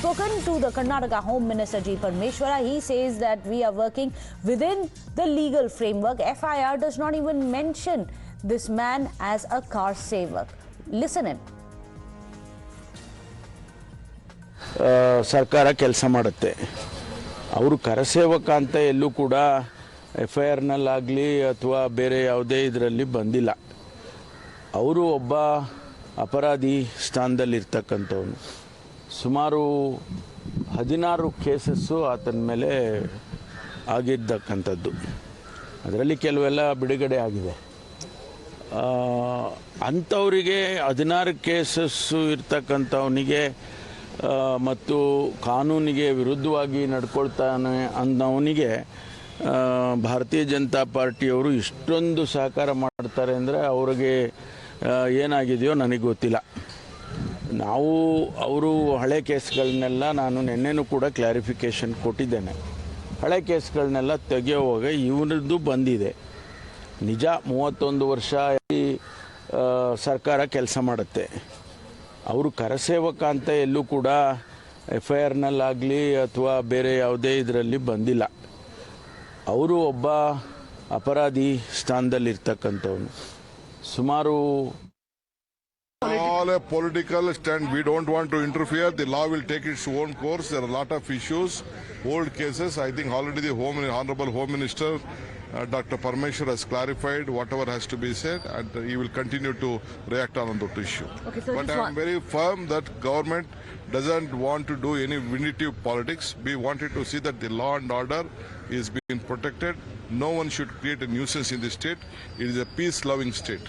spoken to the Karnataka Home Minister G. Parmeshwara. He says that we are working within the legal framework. FIR does not even mention this man as a car saver. Listen in. ಸರ್ಕಾರ ಕೆಲಸ ಮಾಡುತ್ತೆ. ಅವರು ಕರಸೇವಕ ಅಂತ ಎಲ್ಲೂ ಕೂಡ FIRನಲ್ಲಾಗಲಿ ಅಥವಾ ಬೇರೆ ಯಾವುದೇ ಇದರಲ್ಲಿ ಬಂದಿಲ್ಲ. ಅವರು ಒಬ್ಬ ಅಪರಾಧಿ ಸ್ಥಾನದಲ್ಲಿರ್ತಕ್ಕಂಥವನು. ಸುಮಾರು 16 ಕೇಸಸ್ಸು ಆತನ ಮೇಲೆ ಆಗಿದ್ದಕ್ಕಂಥದ್ದು. ಅದರಲ್ಲಿ ಕೆಲವೆಲ್ಲ ಬಿಡುಗಡೆ ಆಗಿದೆ. ಅಂಥವರಿಗೆ 16 ಕೇಸಸ್ಸು ಇರ್ತಕ್ಕಂಥವನಿಗೆ ಮತ್ತು ಕಾನೂನಿಗೆ ವಿರುದ್ಧವಾಗಿ ನಡ್ಕೊಳ್ತಾನೆ ಅನ್ನೋವನಿಗೆ ಭಾರತೀಯ ಜನತಾ ಪಾರ್ಟಿಯವರು ಇಷ್ಟೊಂದು ಸಹಕಾರ ಮಾಡ್ತಾರೆ ಅಂದರೆ ಅವ್ರಿಗೆ ಏನಾಗಿದೆಯೋ ನನಗೆ ಗೊತ್ತಿಲ್ಲ. ನಾವು ಅವರು ಹಳೆ ಕೇಸ್ಗಳನ್ನೆಲ್ಲ ನಾನು ನಿನ್ನೆನೂ ಕೂಡ ಕ್ಲಾರಿಫಿಕೇಷನ್ ಕೊಟ್ಟಿದ್ದೇನೆ. ಹಳೆ ಕೇಸ್ಗಳನ್ನೆಲ್ಲ ತೆಗೆಯುವಾಗ ಇವರದ್ದು ಬಂದಿದೆ. ನಿಜ 31 ವರ್ಷ ಸರ್ಕಾರ ಕೆಲಸ ಮಾಡುತ್ತೆ. ಅವರು ಕರಸೇವಕ ಅಂತ ಎಲ್ಲೂ ಕೂಡ FIRನಲ್ಲಾಗಲಿ ಅಥವಾ ಬೇರೆ ಯಾವುದೇ ಇದರಲ್ಲಿ ಬಂದಿಲ್ಲ. ಅವರು ಒಬ್ಬ ಅಪರಾಧಿ ಸ್ಥಾನದಲ್ಲಿರ್ತಕ್ಕಂಥವನು. ಸುಮಾರು all a political stand. We don't want to interfere. The law will take its own course. There are a lot of issues, old cases. I think already the Honorable Home Minister Dr. Parmeshwar has clarified whatever has to be said, and he will continue to react on that issue. Okay, so but I am very firm that government doesn't want to do any vindictive politics. We wanted to see that the law and order is being protected. No one should create a nuisance in the state. It is a peace-loving state.